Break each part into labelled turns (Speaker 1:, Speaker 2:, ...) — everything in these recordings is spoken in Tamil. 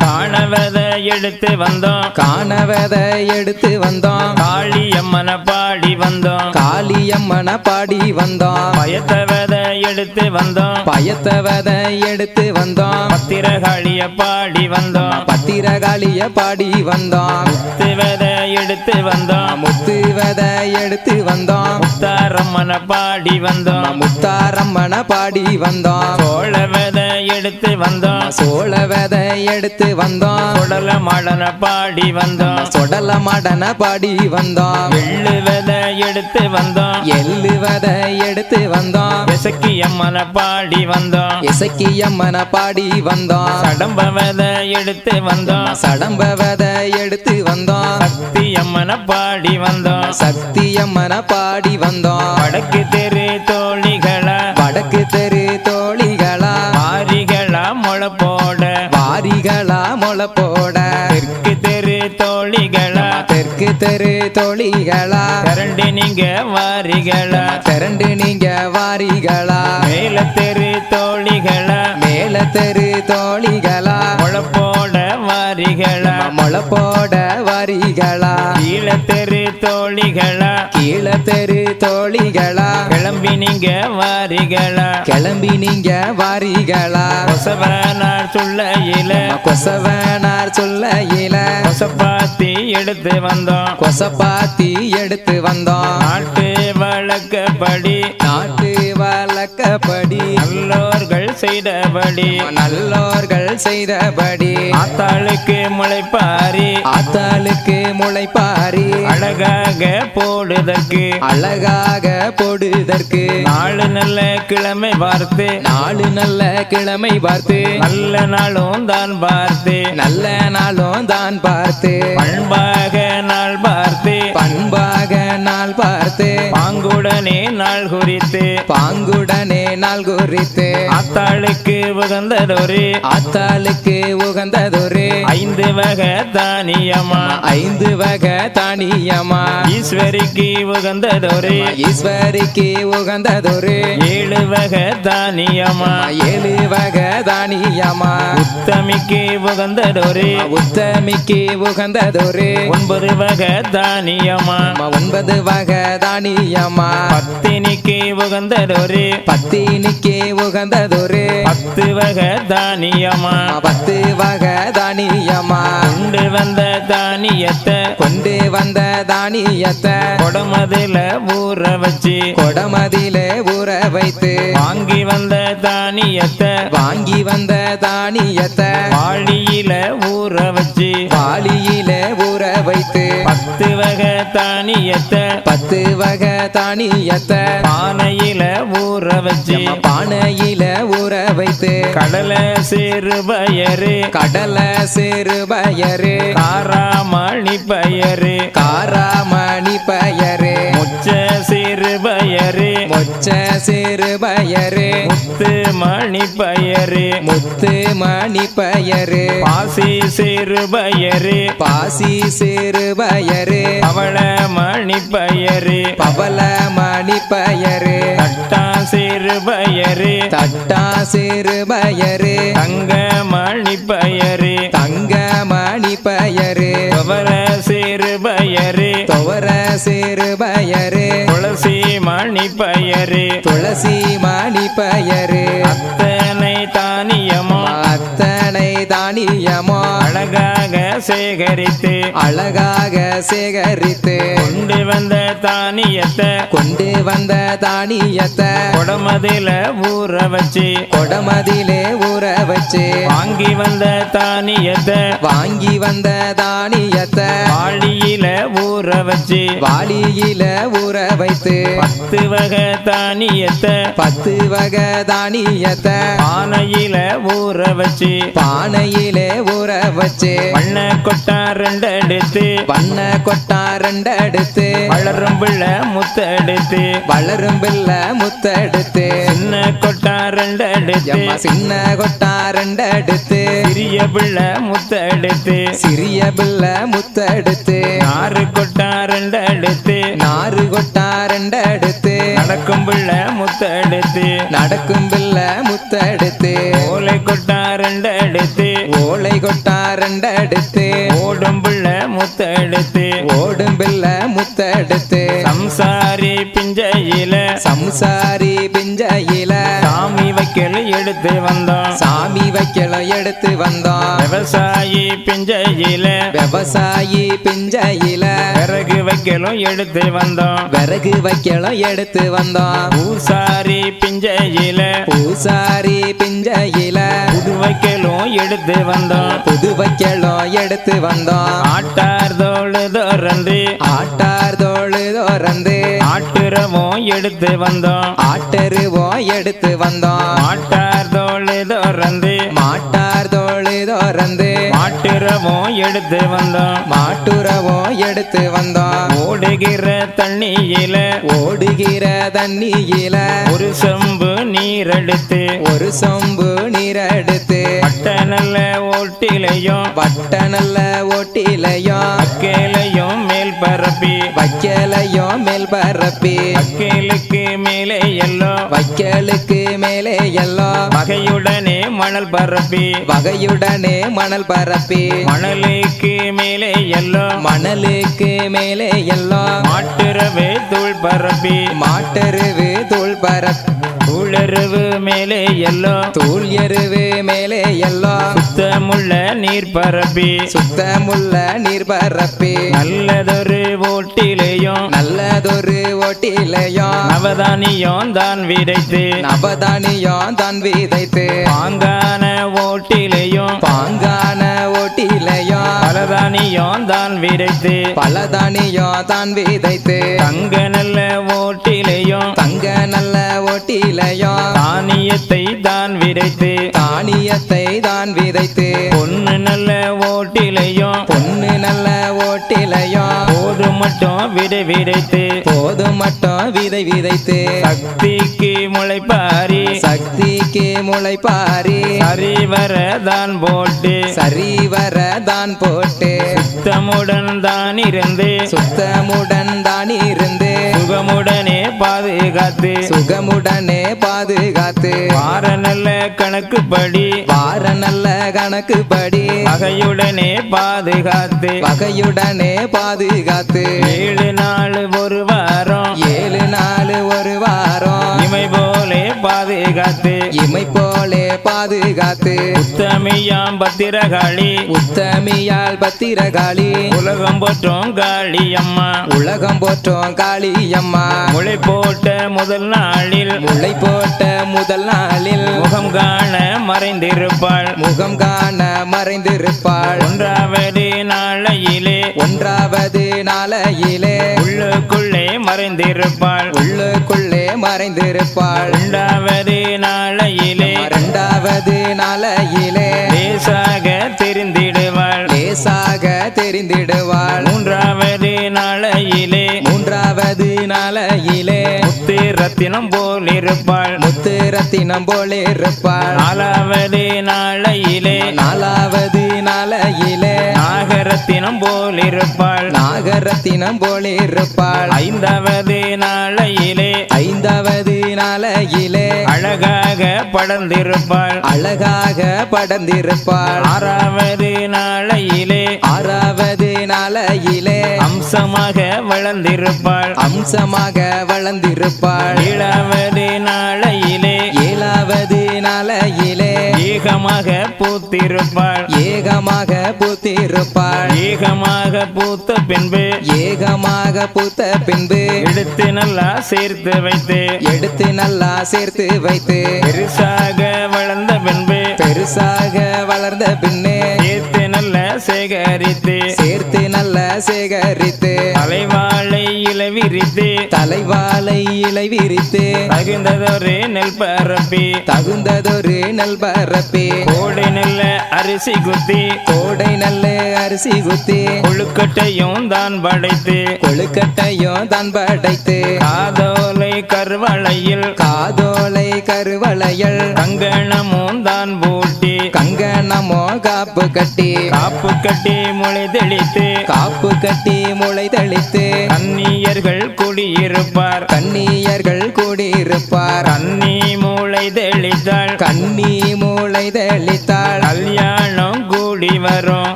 Speaker 1: காணவதை எடுத்து வந்தோம்,
Speaker 2: காணவதை எடுத்து வந்தோம்,
Speaker 1: காளியம்மனை பாடி வந்தோம்,
Speaker 2: காளியம்மனை பாடி வந்தோம்,
Speaker 1: பயத்தவதை எடுத்து வந்தோம்,
Speaker 2: பயத்தவதை எடுத்து வந்தோம்,
Speaker 1: பத்திரகாளிய பாடி வந்தோம்,
Speaker 2: பத்திரகாளிய பாடி வந்தோம்,
Speaker 1: முத்துவதை எடுத்து வந்தோம்,
Speaker 2: முத்துவதை எடுத்து வந்தோம்,
Speaker 1: முத்தாரம்மனை பாடி வந்தோம்,
Speaker 2: முத்தாரம்மனை பாடி வந்தோம்,
Speaker 1: சோழவதை எடுத்து வந்தோம்,
Speaker 2: சோழவதை எடுத்து வந்தோம்,
Speaker 1: சுடல மாடனை பாடி வந்தோம்,
Speaker 2: சொடல மாடனை பாடி வந்தோம்,
Speaker 1: எள்ளுவதை எடுத்து வந்தோம்,
Speaker 2: எள்ளுவதை எடுத்து வந்தோம்,
Speaker 1: எசக்கி அம்மனை பாடி வந்தோம்,
Speaker 2: இசக்கியம்மனை பாடி வந்தோம்,
Speaker 1: சடம்பவதை எடுத்து வந்தோம்,
Speaker 2: சடம்பவதை எடுத்து வந்தோம்,
Speaker 1: சக்தி அம்மனை பாடி வந்தோம்,
Speaker 2: சக்தியம்மனை பாடி வந்தோம்,
Speaker 1: வடக்கு தெரு தோழிகளா,
Speaker 2: வடக்கு தெரு தோழிகளா,
Speaker 1: மாரிகளா முளை போட,
Speaker 2: வாரிகளா முளை போட,
Speaker 1: தெற்கு தெரு தோழிகளா,
Speaker 2: தெற்கு தெரு தோழிகளா,
Speaker 1: திரண்டு நீங்க வாரிகளா,
Speaker 2: திரண்டு நீங்க வாரிகளா,
Speaker 1: மேல தெரு தோழிகளா,
Speaker 2: மேல தெரு தோழிகளா,
Speaker 1: முளை போட வாரிகளா,
Speaker 2: முளை போட வாரிகளா,
Speaker 1: கீழ தெரு தோழிகளா,
Speaker 2: கீழ தெரு தோழிகளா,
Speaker 1: கிளம்பி நீங்க வாரிகளா,
Speaker 2: கிளம்பி நீங்க வாரிகளா,
Speaker 1: கொசவனார் சொல்லையில,
Speaker 2: கொசவனார் சொல்லையில,
Speaker 1: கொசப்பாத்தி எடுத்து வந்தோம்,
Speaker 2: கொசப்பாத்தி எடுத்து வந்தோம்,
Speaker 1: நாட்டு வழக்கப்படி,
Speaker 2: நாட்டு வழக்கப்படி,
Speaker 1: நல்லோர்கள் செய்தபடி,
Speaker 2: நல்லோர்கள் செய்தபடி,
Speaker 1: ஆத்தாளுக்கு முளைப்பாரி,
Speaker 2: ஆத்தாளுக்கு முளைப்பாரி,
Speaker 1: அழகாக போடுதற்கு,
Speaker 2: அழகாக போடுதற்கு,
Speaker 1: நாலு நல்ல கிழமை பார்த்து,
Speaker 2: நாலு நல்ல கிழமை பார்த்து,
Speaker 1: நல்ல நாளும் தான் பார்த்து,
Speaker 2: நல்ல நாளும் தான் பார்த்து,
Speaker 1: பண்பாக நாள் பார்த்து,
Speaker 2: பண்பாக நாள் பார்த்து,
Speaker 1: பாங்குடனே நாள் குறித்து,
Speaker 2: பாங்குடனே நாள் குறித்து,
Speaker 1: ஆத்தாளுக்கு உகந்ததொரு,
Speaker 2: ஆத்தாளுக்கு உகந்ததொரு,
Speaker 1: 5 வகை தானியமா,
Speaker 2: 5 வகை தானியமா,
Speaker 1: ஈஸ்வரிக்கு உகந்ததொரு,
Speaker 2: ஈஸ்வரிக்கு உகந்ததொரு,
Speaker 1: 7 வகை தானியமா,
Speaker 2: 7 வகை தானியமா,
Speaker 1: உத்தமிக்கு உகந்ததொரு,
Speaker 2: உத்தமிக்கு உகந்ததொரு,
Speaker 1: 9 வகை தானியமா,
Speaker 2: 9 வகை தானியமா,
Speaker 1: பத்தினிக்கு உகந்ததொரு,
Speaker 2: பத்தினிக்கு உகந்ததொரு,
Speaker 1: 10 வகை தானியமா,
Speaker 2: 10 வகை தானியமா,
Speaker 1: கொண்டு வந்த தானியத்தை,
Speaker 2: கொண்டு வந்த தானியத்தை,
Speaker 1: கொடமதில ஊற வச்சு,
Speaker 2: கொடமதிலே ஊற வைத்து,
Speaker 1: வாங்கி வந்த தானியத்தை,
Speaker 2: வாங்கி வந்த தானியத்தை,
Speaker 1: வாளியில ஊற வச்சு,
Speaker 2: வாளியிலே ஊற வைத்து,
Speaker 1: 10 வகை தானியத்தை,
Speaker 2: 10 வகை தானியத்தை,
Speaker 1: பானையில ஊற வச்சு,
Speaker 2: பானையில ஊற வைத்து,
Speaker 1: கடலை சிறுபயறு,
Speaker 2: கடலை சிறுபயறு,
Speaker 1: காராமணி பயறு,
Speaker 2: காராமணி பயறு,
Speaker 1: முச்ச சிறுபயறு,
Speaker 2: மொச்ச சிறுபயறு,
Speaker 1: முத்து மணி பயறு,
Speaker 2: முத்து மணி பயறு,
Speaker 1: பாசி சிறுபயறு,
Speaker 2: பாசி சிறுபயறு,
Speaker 1: பவள மணி பயறு,
Speaker 2: பவள மணி பயறு,
Speaker 1: தட்டா சிறுபயறு,
Speaker 2: தட்டா சிறுபயறு,
Speaker 1: தங்க மணி பயறு,
Speaker 2: தங்க மணி பயறு,
Speaker 1: துவர சிறுபயறு,
Speaker 2: துவர சிறுபயறு,
Speaker 1: துளசி மணி பயறு,
Speaker 2: துளசி மணி பயறு,
Speaker 1: அத்தனை தானியமோ,
Speaker 2: அத்தனை தானியமோ,
Speaker 1: அழகாக சேகரித்து,
Speaker 2: அழகாக சேகரித்து,
Speaker 1: கொண்டு வந்த தானியத்தை,
Speaker 2: கொண்டு வந்த தானியத்தை,
Speaker 1: கொடமதில ஊற வச்சு,
Speaker 2: கொடமதிலே ஊற வச்சு,
Speaker 1: வாங்கி வந்த தானியத்தை,
Speaker 2: வாங்கி வந்த தானியத்தை,
Speaker 1: வாளியில ஊற வச்சு,
Speaker 2: வாளியில ஊற வைத்து,
Speaker 1: 10 வகை தானியத்தை,
Speaker 2: 10 வகை தானியத்தை,
Speaker 1: பானையில ஊற வச்சு,
Speaker 2: பானையிலே ஊற வச்சு,
Speaker 1: வண்ண கொட்டா 2 எடுத்து,
Speaker 2: வண்ண கொட்டா 2 எடுத்து,
Speaker 1: வளரும் பிள்ளை முத்தெடுத்து,
Speaker 2: வளரும் பிள்ளை முத்தெடுத்து,
Speaker 1: சின்ன கொட்டா 2 எடுத்து,
Speaker 2: எம்மா சின்ன கொட்டா 2 எடுத்து,
Speaker 1: சிறிய பிள்ளை முத்தெடுத்து,
Speaker 2: சிறிய பிள்ளை முத்தெடுத்து,
Speaker 1: நாறு கொட்டா 2 எடுத்து,
Speaker 2: நாறு கொட்டா 2 எடுத்து,
Speaker 1: நடக்கும் பிள்ளை முத்தெடுத்து
Speaker 2: நடக்கும் பிள்ளை முத்தெடுத்து
Speaker 1: ஓலை கொட்டா ரெண்டெடுத்து
Speaker 2: ஓலை கொட்டா ரெண்டெடுத்து
Speaker 1: ஓடும் பிள்ளை முத்தெடுத்து
Speaker 2: ஓடும் பிள்ளை முத்தெடுத்து
Speaker 1: சம்சாரி பிஞ்சையில
Speaker 2: சம்சாரி பிஞ்சையில
Speaker 1: சாமி வைக்கல் எடுத்து வந்தோம்
Speaker 2: சாமி வைக்கல எடுத்து வந்தோம்
Speaker 1: விவசாயி பிஞ்சையில
Speaker 2: விவசாயி பிஞ்சையில
Speaker 1: விறகு வைக்கலும் எடுத்து வந்தோம்
Speaker 2: விறகு வைக்கல எடுத்து வந்தோம்
Speaker 1: பூசாரி பிஞ்சையில
Speaker 2: பூசாரி பிஞ்சையில
Speaker 1: புது வைக்கலும் எடுத்து வந்தோம்
Speaker 2: புது வைக்கலும் எடுத்து வந்தோம்
Speaker 1: ஆட்டார் தோடு தோறந்து
Speaker 2: ஆட்டார் தோಳು தோறந்து
Speaker 1: ஆட்டுறவும் எடுத்து வந்தோம்
Speaker 2: ஆட்டருவோம் எடுத்து வந்தோம்
Speaker 1: ஆட்டார் தோடு தோறந்து
Speaker 2: மாட்டார் தோಳು தோறந்து
Speaker 1: மாட்டுறவும் எடுத்து வந்தோம்
Speaker 2: மாட்டுறவோம் எடுத்து வந்தோம்
Speaker 1: ஓடுகிற தண்ணியில
Speaker 2: ஓடுகிற தண்ணியில
Speaker 1: ஒரு சொம்பு நீர் எடுத்து
Speaker 2: ஒரு சொம்பு நீரெடுத்து
Speaker 1: பட்ட நல்ல ஓட்டிலையும்
Speaker 2: வட்ட நல்ல ஓட்டிலையும்
Speaker 1: அக்கேலையும் மேல் பரப்பி
Speaker 2: வைக்கலையும் மேல் பரப்பி
Speaker 1: அக்கேலுக்கு மேலே எல்லாம்
Speaker 2: வைக்கலுக்கு மேலே எல்லாம்
Speaker 1: வகையுடனே மணல் பரப்பி
Speaker 2: வகையுடனே மணல் பரப்பி
Speaker 1: மணலுக்கு மேலே எல்லாம்
Speaker 2: மணலுக்கு மேலே எல்லாம்
Speaker 1: மாட்டுறவே தூள் பரப்பி
Speaker 2: மாட்டருவு தூள் பரப்பி
Speaker 1: தூளருவு மேலே எல்லாம்
Speaker 2: தூள் எருவு மேலே எல்லாம்
Speaker 1: சுத்தமுள்ள நீர் பரப்பி
Speaker 2: சுத்தமுள்ள நீர் பரப்பி
Speaker 1: நல்லதொரு ஓட்டிலையும்
Speaker 2: நல்லதொரு ஓட்டிலையும்
Speaker 1: நவதானியம் தான் விதைத்து
Speaker 2: நவதானியம் தான் விதைத்து
Speaker 1: பாங்கான ஓட்டிலையும்
Speaker 2: பாங்கான ஓட்டிலையும்
Speaker 1: பலதானியம் தான் விதைத்து
Speaker 2: பலதானியம் தான் விதைத்து
Speaker 1: தங்க நல்ல ஓட்டிலையும்
Speaker 2: தங்க நல்ல ஓட்டிலையும்
Speaker 1: தானியத்தை தான் விதைத்து
Speaker 2: தானியத்தை தான் விதைத்து
Speaker 1: பொண்ணு நல்ல ஓட்டிலையும்
Speaker 2: பொண்ணு நல்ல ஓட்டிலையும்
Speaker 1: போது மட்டும் விதை விதைத்து
Speaker 2: போதும் மட்டும் விதை விதைத்து
Speaker 1: சக்திக்கு முளைப்பாரி
Speaker 2: சக்திக்கு முளைப்பாரி
Speaker 1: சரிவர தான் போட்டு
Speaker 2: சரிவர தான் போட்டு
Speaker 1: சுத்தமுடன் தான் இருந்து
Speaker 2: சுத்தமுடன் தான் இருந்து
Speaker 1: சுகமுடனே பாதுகாத்து
Speaker 2: சுகமுடனே பாதுகாத்து
Speaker 1: வார நல்ல கணக்குப்படி
Speaker 2: வார நல்ல கணக்குப்படி
Speaker 1: வகையுடனே பாதுகாத்து
Speaker 2: வகையுடனே பாதுகாத்து
Speaker 1: 7 நாள் ஒரு வாரம்
Speaker 2: 7 நாள் ஒரு வாரம்
Speaker 1: இமை போலே பாதுகாத்து
Speaker 2: இமை போலே பாதுகாத்து
Speaker 1: உத்தமியாம் பத்திரகாளி
Speaker 2: உத்தமியால் பத்திரகாளி
Speaker 1: உலகம் போற்றும் காளி அம்மா
Speaker 2: உலகம் போற்றோம் காளியம்மா
Speaker 1: முளை போட்ட முதல் நாளில்
Speaker 2: முளை போட்ட முதல் நாளில்
Speaker 1: முகம் காண மறைந்திருப்பாள்
Speaker 2: முகம் காண மறைந்திருப்பாள்
Speaker 1: 1வது நாளையிலே
Speaker 2: 1வது நாளையிலே
Speaker 1: உள்ளுக்குள்ளே மறைந்திருப்பாள்
Speaker 2: உள்ளுக்குள்ளே மறைந்திருப்பாள்
Speaker 1: 2வது நாளையிலே
Speaker 2: 2வது நாளையிலே
Speaker 1: லேசாக தெரிந்திடுவாள்
Speaker 2: லேசாக தெரிந்திடுவாள்
Speaker 1: 3வது நாளையிலே
Speaker 2: 3வது நாளையிலே
Speaker 1: முத்து ரத்தினம் போல் இருப்பாள்
Speaker 2: முத்து ரத்தினம் போல இருப்பாள்
Speaker 1: 4வது நாளையிலே
Speaker 2: 4வது நாளையிலே
Speaker 1: நாகரத்தினம் போல் இருப்பாள்
Speaker 2: நாகரத்தினம் போல இருப்பாள்
Speaker 1: 5வது நாளையிலே
Speaker 2: 5வது நாளையிலே
Speaker 1: அழகாக படர்ந்திருப்பாள்
Speaker 2: அழகாக படர்ந்திருப்பாள்
Speaker 1: 6வது நாளையிலே
Speaker 2: 6வது நாளையிலே
Speaker 1: அம்சமாக வளர்ந்திருப்பாள்
Speaker 2: அம்சமாக வளர்ந்திருப்பாள்
Speaker 1: 7வது நாளையிலே
Speaker 2: 7வது நாளையிலே
Speaker 1: ஏகமாக பூத்திருப்பாள்
Speaker 2: ஏகமாக பூத்திருப்பாள்
Speaker 1: ஏகமாக பூத்த பின்பு
Speaker 2: ஏகமாக பூத்த பின்பு
Speaker 1: எடுத்து நல்லா சேர்த்து வைத்து
Speaker 2: எடுத்து நல்லா சேர்த்து வைத்து
Speaker 1: பெருசாக வளர்ந்த பின்பு
Speaker 2: பெருசாக வளர்ந்த பின்னே
Speaker 1: சேர்த்து நல்லா சேகரித்து
Speaker 2: சேர்த்து நல்லா சேகரித்து
Speaker 1: தலைவாழை இலை விரித்து
Speaker 2: தலைவாழை இலை விரித்து
Speaker 1: தகுந்ததொரு நெல் பரப்பி
Speaker 2: தகுந்ததொரு நெல் பரப்பி
Speaker 1: கோடை நெல்ல அரிசி குத்தி
Speaker 2: கோடை நல்ல அரிசி குத்தி
Speaker 1: கொழுக்கட்டையும் தான் படைத்து
Speaker 2: கொழுக்கட்டையும் தான் படைத்து
Speaker 1: காதோலை கருவளையில்
Speaker 2: காதோலை கருவளையல்
Speaker 1: கங்கணமும் தான் பூட்டி
Speaker 2: கங்கணமோ காப்பு கட்டி
Speaker 1: காப்பு கட்டி முளை தெளித்து
Speaker 2: காப்பு கட்டி முளை தெளித்து
Speaker 1: கன்னியர்கள் குடி கூடியிருப்பார்
Speaker 2: கன்னியர்கள் கூடியிருப்பார்
Speaker 1: கன்னி மூளை தெளித்தாள்
Speaker 2: கன்னி மூளை தெளித்தாள்
Speaker 1: கல்யாணம் கூடி வரும்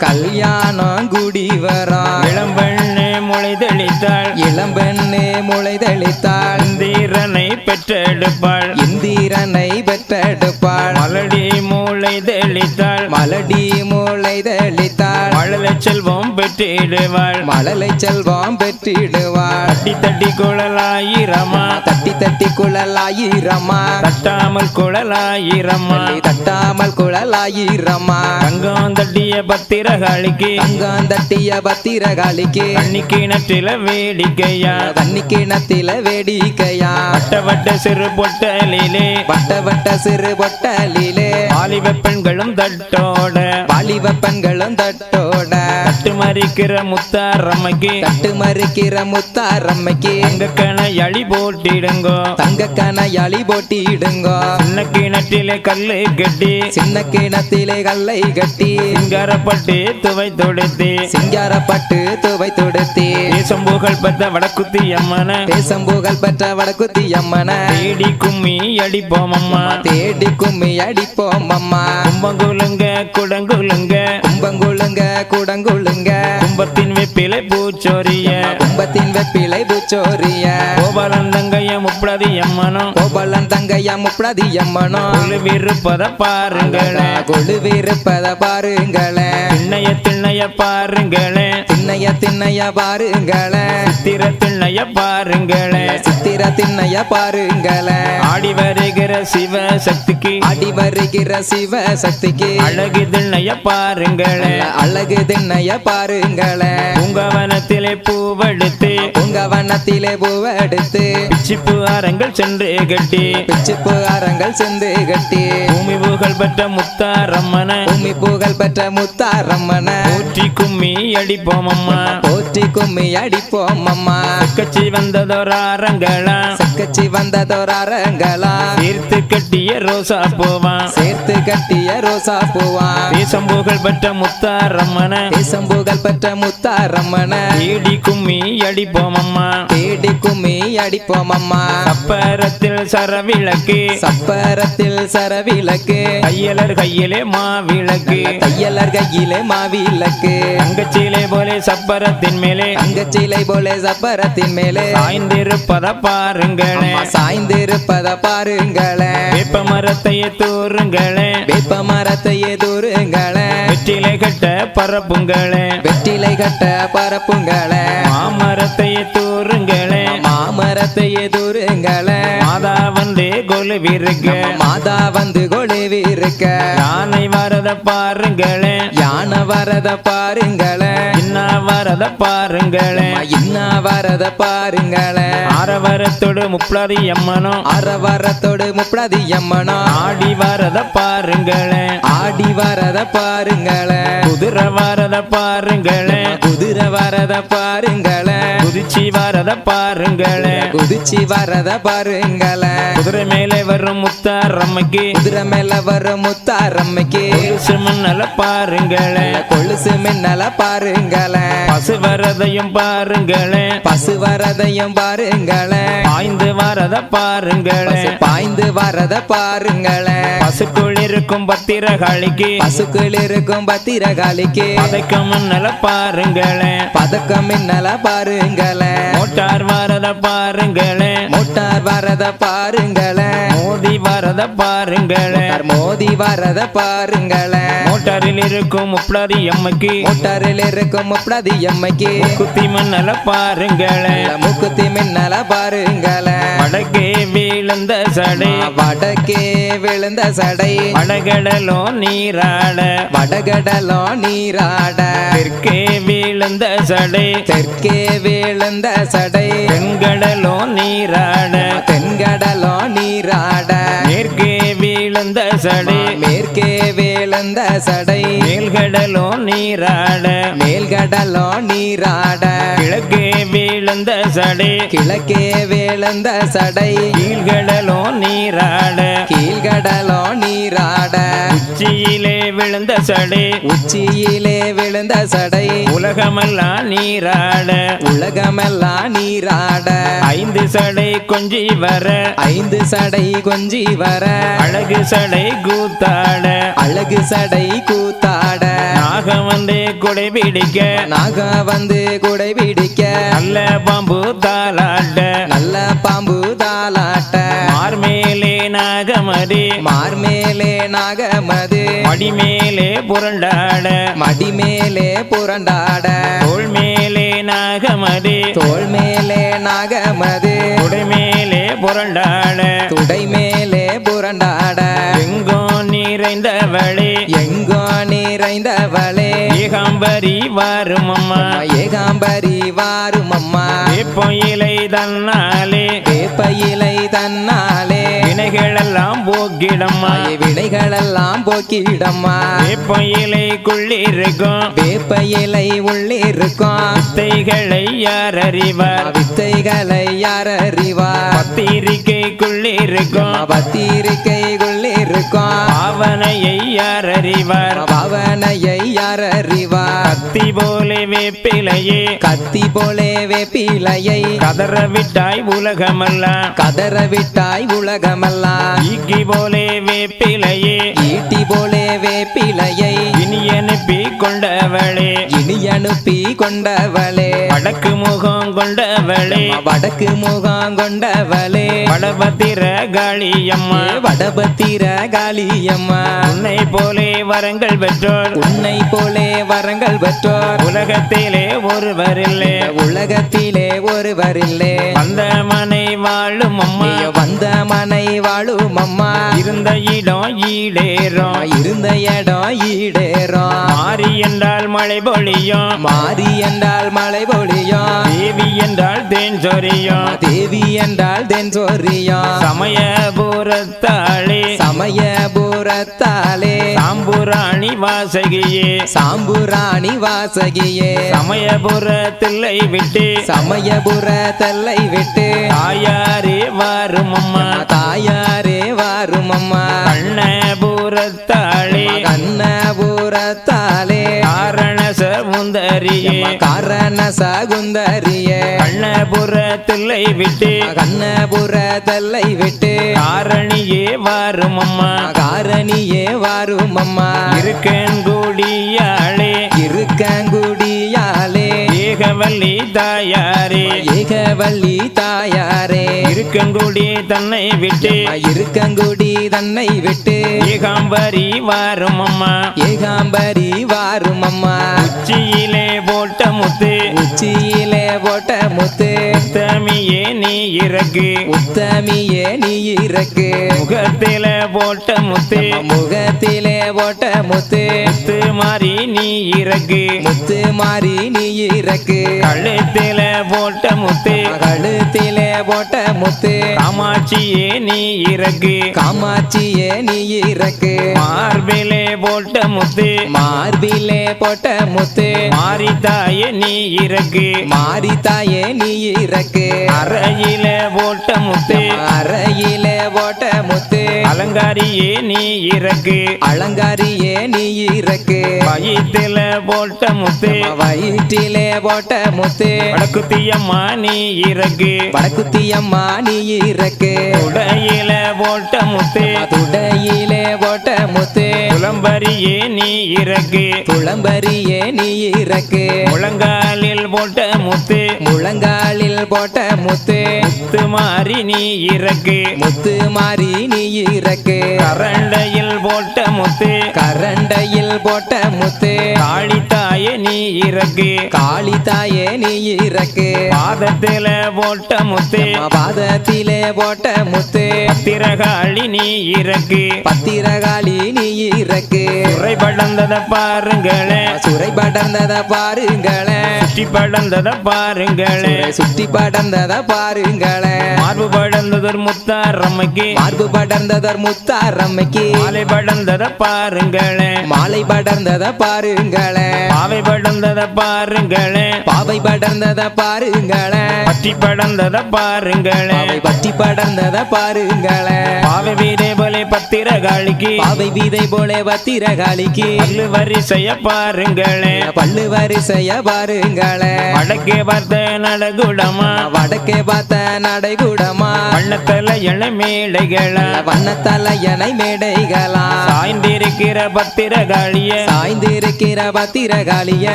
Speaker 2: கல்யாணம் குடி வரும்
Speaker 1: இளம்பெண்ணு முளை தெளித்தாள்
Speaker 2: இளம்பெண்ணே மூளை தெளித்தாள்
Speaker 1: இந்திரனை பெற்றெடுப்பாள்
Speaker 2: இந்திரனை பெற்றெடுப்பாள்
Speaker 1: மலடி மூளை தெளித்தாள்
Speaker 2: மலடி மூளை தெளித்தாள்
Speaker 1: மழலை செல்வம் பெற்றிடுவாள்
Speaker 2: மழலை செல்வம் பெற்றிடுவாள்
Speaker 1: தட்டி தட்டி குழலாயிரமா
Speaker 2: தட்டி தட்டி குழலாயிரமா
Speaker 1: தட்டாமல் குழலாயிரமா
Speaker 2: தட்டாமல் குழலாயிரமா
Speaker 1: தங்கம் தட்டிய பத்திரகாளிக்கு
Speaker 2: தங்கம் தட்டிய பத்திரகாளிக்கு
Speaker 1: கண்ணி கிணற்றில வேடிக்கையா
Speaker 2: தண்ணி கிணத்தில வேடிக்கையா
Speaker 1: வட்ட வட்ட சிறு பொட்டலிலே
Speaker 2: வட்ட வட்ட சிறு பொட்டலிலே
Speaker 1: வாலிப பெண்களும் தட்டோட
Speaker 2: வாலிப பெண்களும் தட்டோட
Speaker 1: தட்டு மறிக்கிற முத்தாரம்மைக்கு
Speaker 2: தட்டு மறுக்கிற முத்தாரம்மைக்கு
Speaker 1: தங்க கணையழி போட்டிடுங்கோ
Speaker 2: தங்க கணையாளி போட்டிடுங்கோ
Speaker 1: சின்ன கிணற்றிலே கல்லு கட்டி
Speaker 2: சின்ன கிணத்திலே கல்லை கட்டி
Speaker 1: சிங்காரப்பட்டு துவை தொடுத்தி
Speaker 2: சிங்காரப்பட்டு துவை தொடுத்தி
Speaker 1: தேசம் புகழ் பெற்ற வடக்குத்தி அம்மன
Speaker 2: தேசம் புகழ் பெற்ற வடக்குத்தி அம்மன
Speaker 1: தேடி கும்மி அடிப்போம் அம்மா
Speaker 2: தேடி கும்மி அடிப்போம் அம்மா
Speaker 1: கும்பங்குலுங்க குடங்குலுங்க
Speaker 2: கும்பங்குளுங்க குடங்குளுங்க
Speaker 1: கும்பத்தின் வெப்பிலை பூச்சோரிய
Speaker 2: கும்பத்தின் வெப்பிலை பூச்சோரிய
Speaker 1: கோபாலன் தங்கைய முப்படி அம்மனும்
Speaker 2: கோபாலன் தங்கையா முப்படி அம்மனோ
Speaker 1: விருப்பத பாருங்களே
Speaker 2: கொழுவிருப்பத பாருங்களே
Speaker 1: திண்ணைய திண்ணைய பாருங்களே
Speaker 2: திண்ணைய திண்ணைய பாருங்களே
Speaker 1: சித்திர திண்ணைய பாருங்களே
Speaker 2: சித்திர திண்ணைய பாருங்களே
Speaker 1: ஆடி வருகிற சிவ சக்திக்கு
Speaker 2: அடி வருகிற சிவ சக்திக்கு
Speaker 1: அழகு திண்ணைய பாருங்களே
Speaker 2: அழகு திண்ணைய பாருங்களே
Speaker 1: பூங்கவனத்திலே பூவெடுத்து
Speaker 2: உங்க வண்ணத்திலே பூவெடுத்து
Speaker 1: பிச்சிப்பு அரங்கள் சென்று கட்டி
Speaker 2: பிச்சுப்பு அரங்கள் சென்று கட்டி
Speaker 1: பூமி புகழ் பெற்ற முத்தாரம்மன
Speaker 2: பூமி புகழ் பெற்ற முத்தாரம்மன
Speaker 1: ஊற்றி கும்மி அடிப்போம் அம்மா
Speaker 2: போற்றி கும்மி அடிப்போம் அம்மா
Speaker 1: கச்சி வந்ததோர் அரங்களா
Speaker 2: சக்கச்சி வந்ததோர் அரங்களா
Speaker 1: தீர்த்து கட்டிய ரோசா பூவான்
Speaker 2: சேர்த்து கட்டிய ரோசா பூவா
Speaker 1: தேசம் புகழ் பெற்ற முத்தாரம்மன
Speaker 2: தேசம் புகழ் பெற்ற முத்தாரம்மன
Speaker 1: தேடி கும்மி அடிப்போம் அம்மா
Speaker 2: தேடி கும்மி அடிப்போம் அம்மா
Speaker 1: சப்பரத்தில் சரவிளக்கு
Speaker 2: சப்பரத்தில் சரவிளக்கு
Speaker 1: தையலர் கையிலே மாவிளக்கு
Speaker 2: தையலர் கையிலே மாவிளக்கு
Speaker 1: தங்கச்சிலை போலே சப்பரத்தின் மேலே
Speaker 2: தங்கச்சிலை போலே சப்பரத்தின் மேலே
Speaker 1: சாய்ந்திருப்பத பாருங்களே
Speaker 2: சாய்ந்திருப்பத பாருங்களே
Speaker 1: வேப்ப மரத்தையே தூருங்களே
Speaker 2: வேப்ப மரத்தையே தூருங்களே
Speaker 1: வெற்றிலை கட்ட பரப்புங்களே
Speaker 2: வெற்றிலை கட்ட பரப்புங்களே
Speaker 1: மாமரத்தையே தூருங்களே
Speaker 2: மாமரத்தையே தூருங்களே
Speaker 1: மாதா வந்து கொலுவிருக்க
Speaker 2: மாதா வந்து கொழுவிருக்க
Speaker 1: யானை வரத பாருங்களே
Speaker 2: யானை வரத பாருங்களே
Speaker 1: இன்னா வரத பாருங்களே
Speaker 2: இன்னா வரத பாருங்களே
Speaker 1: ஆரவரத்தோடு முப்படி அம்மனும்
Speaker 2: அரவரத்தோடு முப்படி அம்மனோ
Speaker 1: ஆடி வரத பாருங்களே
Speaker 2: ஆடி வரத பாருங்களே
Speaker 1: குதிரை வரத பாருங்களே
Speaker 2: குதிரை வரத பாருங்களே
Speaker 1: குதிச்சி வரத பாருங்களே
Speaker 2: குதிச்சி வரத பாருங்களே
Speaker 1: குதிரை மேலே வரும் முத்தாரம்மைக்கு
Speaker 2: குதிரை மேல வரும் முத்தாரம்மைக்கு
Speaker 1: கொலுசு மின்னல பாருங்களே
Speaker 2: கொலுசு மின்னல பாருங்களே
Speaker 1: பசு வரதையும் பாருங்களே
Speaker 2: பசு வரதையும் பாருங்களே
Speaker 1: பாய்ந்து வரத பாருங்களே
Speaker 2: பாய்ந்து வரத பாருங்களே
Speaker 1: பசுக்குள் இருக்கும் பத்திரகாளிக்கு
Speaker 2: பசுக்கள் இருக்கும் பத்திரகாளிக்கு
Speaker 1: பதைக்கும் மின்னல பாருங்களே
Speaker 2: பதக்கம் மின்னல பாருங்களே
Speaker 1: மோட்டார் வரத பாருங்களே
Speaker 2: மோட்டார் வரத பாருங்களே
Speaker 1: மோதி வரத பாருங்களே
Speaker 2: மோதி வரத பாருங்களே
Speaker 1: மோட்டாரில் இருக்கும் முப்படி அம்மைக்கு
Speaker 2: மோட்டாரில் இருக்கும் முப்படி அம்மைக்கு
Speaker 1: குத்தி மின்னல பாருங்களே
Speaker 2: மூக்குத்தி மின்னல பாருங்களே
Speaker 1: வடக்கே வீழ்ந்த சடை
Speaker 2: வடக்கே விழுந்த சடை
Speaker 1: வடகடலோ நீராட
Speaker 2: வடகடலோ நீராட
Speaker 1: தெற்கே வீழ்ந்த சடை
Speaker 2: தெற்கே விழுந்த சடை
Speaker 1: தென்கடலோ நீராட
Speaker 2: தென்கடலோ நீராட
Speaker 1: மேற்கே வீழ்ந்த சடை
Speaker 2: மேற்கே விழுந்த சடை
Speaker 1: மேல்கடலோ நீராட
Speaker 2: மேல்கடலோ நீராட
Speaker 1: கிழக்கே வீழ்ந்த சடை
Speaker 2: கிழக்கே விழுந்த சடை
Speaker 1: கீழ்கடலோ நீராட
Speaker 2: கீழ்கடலோ நீராட
Speaker 1: உச்சியிலே விழுந்த விழுந்த சடை
Speaker 2: உச்சியிலே விழுந்த சடை
Speaker 1: உலகமெல்லாம் நீராட
Speaker 2: உலகமெல்லாம் நீராட
Speaker 1: 5 சடை கொஞ்சி வர
Speaker 2: 5 சடை கொஞ்சி வர
Speaker 1: அழகு சடை கூத்தாட
Speaker 2: அழகு சடை கூத்தாட
Speaker 1: நாகம் வந்து குடை பிடிக்க
Speaker 2: நாக வந்து குடை பிடிக்க
Speaker 1: நல்ல பாம்பு தாளாட்ட
Speaker 2: நல்ல பாம்பு தாலாட்ட
Speaker 1: மார்மேலே நாகமதி
Speaker 2: மார்மேலே நாகமது
Speaker 1: மடிமேலே புரண்டாட
Speaker 2: மடிமேலே புரண்டாட
Speaker 1: தோள் மேலே நாகமதி
Speaker 2: தோள் மேலே நாகமது
Speaker 1: குடைமேலே புரண்டாட
Speaker 2: துடை மேலே புரண்டாட
Speaker 1: எங்கோ நிறைந்தவளே
Speaker 2: எங்கோ நிறைந்தவளே
Speaker 1: ஏகாம்பரி வாரும் அம்மா
Speaker 2: ஏகாம்பரி வாரும் அம்மா
Speaker 1: இப்போ இலை தன்னாலே
Speaker 2: வேப்ப இலை தன்னாலே
Speaker 1: வினைகளெல்லாம் போக்கிடம்மா
Speaker 2: வினைகளெல்லாம் போக்கிடம்மா
Speaker 1: இப்போ இலைக்குள்ளிருக்கும்
Speaker 2: வேப்ப இலை உள்ளிருக்கும்
Speaker 1: வித்தைகளை யார் அறிவார்
Speaker 2: வித்தைகளை யார் அறிவார்
Speaker 1: பத்திரிக்கைக்குள்ளிருக்கும்
Speaker 2: பத்திரிக்கைக்குள்ளிருக்கும்
Speaker 1: பாவனையை யார் அறிவார்
Speaker 2: பாவனையை யார் அறிவார்
Speaker 1: கத்தி போலே வேப்பிலையே
Speaker 2: கத்தி போலே வேப்பிலையை
Speaker 1: கதற விட்டாய் உலகமெல்லாம்
Speaker 2: கதற விட்டாய் உலகமெல்லாம்
Speaker 1: ஈக்கி போலே வேப்பிலையே
Speaker 2: ஈட்டி போலே வேப்பிலையை
Speaker 1: இனி அனுப்பி கொண்டவளே
Speaker 2: இனி அனுப்பி கொண்டவளே
Speaker 1: வடக்கு முகம் கொண்டவளே
Speaker 2: வடக்கு முகம் கொண்டவளே
Speaker 1: வடபத்திர காளியம்மா
Speaker 2: வடபத்திர காளியம்மா
Speaker 1: உன்னை போலே வரங்கள் பெற்றோர்
Speaker 2: உன்னை போலே வரங்கள் பெற்றோர்
Speaker 1: உலகத்திலே ஒருவரில்லை
Speaker 2: உலகத்திலே ஒருவரில்லே
Speaker 1: வந்த மனை வாழும் அம்மா
Speaker 2: வந்த மனை வாழும் அம்மா
Speaker 1: இருந்த இடம் ஈடேறும்
Speaker 2: இருந்த இடம் ஈடேறும்
Speaker 1: மாறி என்றால் மழை பொழியும்
Speaker 2: மாறி என்றால் மழை பொழியும்
Speaker 1: தேவி என்றால் தேன் சொரியும்
Speaker 2: தேவி என்றால் தென் சொரியும்
Speaker 1: சமயபுரத்தாளே
Speaker 2: சமயபுரத்தாலே
Speaker 1: சாம்புராணி வாசகியே
Speaker 2: சாம்புராணி வாசகியே
Speaker 1: சமயபுரத்தில்லை விட்டு
Speaker 2: சமயபுர தல்லை விட்டு
Speaker 1: தாயாரே வாரும் அம்மா
Speaker 2: தாயாரே வாரும் அம்மா
Speaker 1: கண்ணபுரத்தாளே
Speaker 2: கண்ணபுரத்தாலே
Speaker 1: காரண சமுந்தரியே
Speaker 2: காரண சகுந்தரியே
Speaker 1: கண்ணபுரத்தில்லை விட்டு
Speaker 2: கண்ணபுர தல்லை விட்டு
Speaker 1: காரணியே வாரும் அம்மா
Speaker 2: காரணியே வாரும் அம்மா
Speaker 1: இருக்கன்குடியாளே
Speaker 2: இருக்கங்குடியாலே
Speaker 1: ஏகவல்லி தாயாரே
Speaker 2: ஏகவல்லி தாயாரே
Speaker 1: இருக்கங்குடி தன்னை விட்டு
Speaker 2: இருக்கங்குடி தன்னை விட்டு
Speaker 1: ஏகாம்பரி வாரும் அம்மா
Speaker 2: ஏகாம்பரி வாரும் அம்மா
Speaker 1: உச்சியிலே போட்ட முத்து
Speaker 2: உச்சியிலே போட்ட முத்து
Speaker 1: உத்தமியே நீ இறக்கு
Speaker 2: உத்தமியே நீ இறக்கு
Speaker 1: முகத்தில போட்ட முத்து
Speaker 2: முகத்திலே போட்ட முத்து
Speaker 1: முத்து மாறி நீ இறக்கு
Speaker 2: முத்து மாறி நீ இறக்கு
Speaker 1: கழுத்தில போட்ட முத்து
Speaker 2: கழுத்திலே போட்ட முத்து
Speaker 1: காமாட்சியே நீ இறக்கு
Speaker 2: காமாட்சியே நீ இறக்கு
Speaker 1: மார்பிலே போட்ட முத்து
Speaker 2: மார்பிலே போட்ட முத்து
Speaker 1: மாரித்தாயே நீ இறக்கு
Speaker 2: மாரித்தாயே நீ இறக்கு
Speaker 1: அறையில போட்ட முத்து
Speaker 2: அறையிலே போட்ட முத்து
Speaker 1: அலங்காரியே நீ இறக்கு
Speaker 2: அலங்காரியே நீ இறக்கு
Speaker 1: வயிற்றில போட்ட முத்து
Speaker 2: வயிற்றிலே போட்ட முத்து
Speaker 1: வடக்குத்தியம்மா நீ இறக்கு
Speaker 2: வடக்குத்தியம்மா நீ இறக்கு
Speaker 1: உடையில போட்ட முத்து
Speaker 2: துடையிலே போட்ட முத்து
Speaker 1: புலம்பரியே நீ இறக்கு
Speaker 2: துளம்பரியே நீ இறக்கு
Speaker 1: முழங்காலில் போட்ட முத்து
Speaker 2: முழங்காலில் போட்ட முத்து
Speaker 1: முத்து மாறி நீ இறக்கு
Speaker 2: முத்து மாறி நீ இறக்கு
Speaker 1: கரண்டையில் போட்ட முத்து
Speaker 2: கரண்டையில் போட்ட முத்து
Speaker 1: காளித்தாயே நீ இறக்கு
Speaker 2: காளித்தாயே நீ இறக்கு
Speaker 1: பாதத்தில போட்ட முத்து
Speaker 2: பாதத்திலே போட்ட முத்து
Speaker 1: பத்திரகாளி நீ இறக்கு
Speaker 2: பத்திரகாளி நீ இறக்கு
Speaker 1: சுரை படர்ந்தத பாருங்களே
Speaker 2: சுரை படர்ந்தத பாருங்களே
Speaker 1: சுற்றி படர்ந்தத பாருங்களே
Speaker 2: சுற்றி படர்ந்தத பாருங்களே
Speaker 1: மார்பு படர்ந்ததொரு முத்தாரம்மைக்கு
Speaker 2: மார்பு படர்ந்ததர் முத்தாரம்மைக்கு
Speaker 1: மாலை படர்ந்தத பாருங்களே
Speaker 2: மாலை படர்ந்தத பாருங்களே
Speaker 1: பாவை படர்ந்தத பாருங்களே
Speaker 2: பாவை படர்ந்தத பாருங்களே
Speaker 1: பற்றி படர்ந்தத பாருங்களே
Speaker 2: பாவை பற்றி படர்ந்தத பாருங்களே
Speaker 1: பாவை வீரே போலே பத்திரகாளிக்கு
Speaker 2: பாவை வீதை போலே பத்திரகாளிக்கு
Speaker 1: பல்லு வரிசைய பாருங்களே
Speaker 2: பல்லு வரிசைய பாருங்களே
Speaker 1: வடக்கே பார்த்த நடகுடமா
Speaker 2: வடக்கே பார்த்த நடைகுடமா
Speaker 1: வண்ணத்தல என மேடைகளா
Speaker 2: வண்ணத்தலையனை மேடைகளா
Speaker 1: சாய்ந்திருக்கிற பத்திரகாளிய
Speaker 2: சாய்ந்திருக்கிற பத்திரகாளிய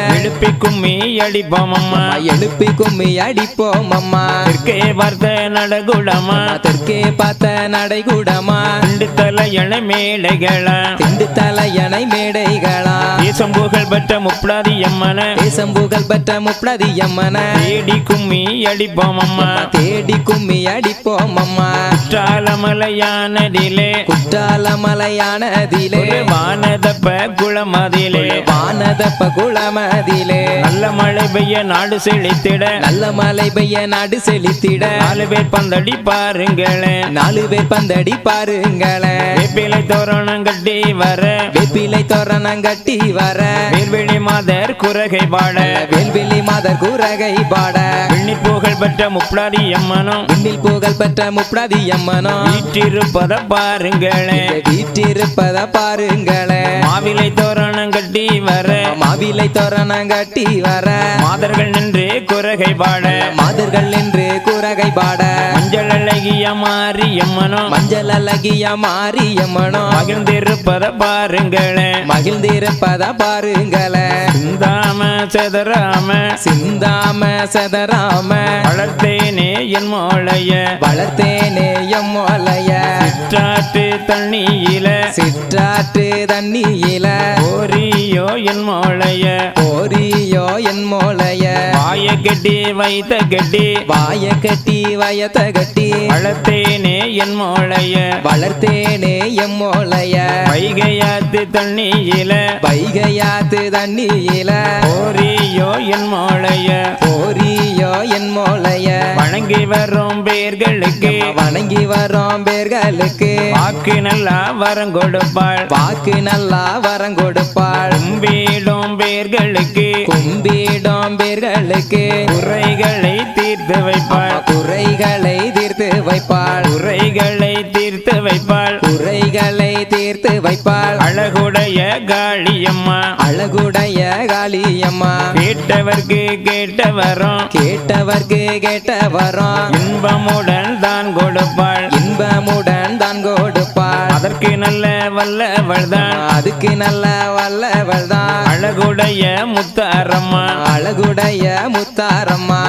Speaker 1: எழுப்பி கும்மி அடிப்போம் அம்மா
Speaker 2: எழுப்பி கும்மி அடிப்போம் அம்மா
Speaker 1: தெற்கே பார்த்த நடகுடமா
Speaker 2: தெற்கே பார்த்த நடைகுடமா
Speaker 1: திண்டுத்தல என மேடைகளா
Speaker 2: திண்டுத்தலையனை மேடைகளா
Speaker 1: தேசம்புகள் பெற்ற முப்படாதி அம்மன
Speaker 2: தேசம்புகள் பெற்ற முப்படாதி அம்மன
Speaker 1: தேடி கும்மி அடிப்போம் அம்மா
Speaker 2: தேடி கும்மி அடிப்போம் அம்மா
Speaker 1: குற்றாலமலையானதிலே
Speaker 2: குற்றாலமலையானதிலே
Speaker 1: ஒரு வானதப்ப குளமதிலே
Speaker 2: வானதப்ப குளமதிலே
Speaker 1: நல்ல மழை பெய்ய நாடு செழித்திட
Speaker 2: நல்ல மழை பெய்ய நாடு செழித்திட
Speaker 1: 4 பேர் பந்தடி பாருங்களே
Speaker 2: 4 பேர் பந்தடி பாருங்களே
Speaker 1: வேப்பிலை தோரணம் கட்டி வர
Speaker 2: வேப்பிலை தோரணம் கட்டி வர
Speaker 1: வேல்வெளி மாதர் குரகை பாட
Speaker 2: வேல்வெளி மாதர் குரகை பாட
Speaker 1: வெண்ணி புகழ் பெற்ற முப்படாதி அம்மனும்
Speaker 2: விண்ணில் புகழ் பெற்ற முப்படாதி அம்மனும்
Speaker 1: வீற்றிருப்பத பாருங்களே
Speaker 2: வீற்றிருப்பத பாருங்களே
Speaker 1: மாவிலை தோரணம் கட்டி வர
Speaker 2: மாவிலை தோரணம் கட்டி வர
Speaker 1: மாதர்கள் நின்று குரகை பாட
Speaker 2: மாதர்கள் என்று குரகை பாட
Speaker 1: மஞ்சள் அழகிய மாரியம்மனும்
Speaker 2: மஞ்சள் அழகிய மாரியம்மனும்
Speaker 1: மகிழ்ந்திருப்பத பாருங்களே
Speaker 2: மகிழ்ந்திருப்பத பாருங்களே
Speaker 1: சிந்தாம செதறாம
Speaker 2: சிந்தாம சதராம
Speaker 1: வளர்த்தேனே என் மோளைய
Speaker 2: வளர்த்தேனே எம்மோலைய
Speaker 1: சிற்றாற்று தண்ணியில
Speaker 2: சிற்றாற்று தண்ணியில
Speaker 1: ஓரியோ என் மோளைய
Speaker 2: ஓரியோ என் மோலைய
Speaker 1: வாய கட்டி வைத்த கட்டி
Speaker 2: வாய கட்டி வயத்த கட்டி
Speaker 1: வளர்த்தேனே என் மோளைய
Speaker 2: வளர்த்தேனே எம்மோலைய
Speaker 1: வைகையாத்து தண்ணியில
Speaker 2: வைகையாத்து தண்ணியில
Speaker 1: ஓரியோ என் மோளைய
Speaker 2: ஓரியோ என் மோலைய
Speaker 1: வணங்கி வரும் பேர்களுக்கு
Speaker 2: வணங்கி வரோம் பேர்களுக்கு
Speaker 1: வாக்கு நல்லா வரம் கொடுப்பாள்
Speaker 2: வாக்கு நல்லா வரம் கொடுப்பாள்
Speaker 1: கும்பிடும் பேர்களுக்கு
Speaker 2: கும்பிடும் பேர்களுக்கு
Speaker 1: குறைகளை தீர்த்து வைப்பாள்
Speaker 2: குறைகளை தீர்த்து வைப்பாள்
Speaker 1: குறைகளை தீர்த்து வைப்பாள்
Speaker 2: குறைகளை தீர்த்து வைப்பாள்
Speaker 1: அழகுடைய காளியம்மா
Speaker 2: அழகுடைய காளியம்மா
Speaker 1: கேட்டவர்க்கு கேட்ட வரம்
Speaker 2: கேட்டவர்க்கு கேட்ட வரம்
Speaker 1: இன்பமுடன் தான் கொடுப்பாள்
Speaker 2: இன்பமுடன் தான் கொடுப்பாள்
Speaker 1: அதற்கு நல்ல வல்லவள் தான்
Speaker 2: அதுக்கு நல்ல வல்லவள் தான்
Speaker 1: அழகுடைய முத்தாரம்மா
Speaker 2: அழகுடைய முத்தாரம்மா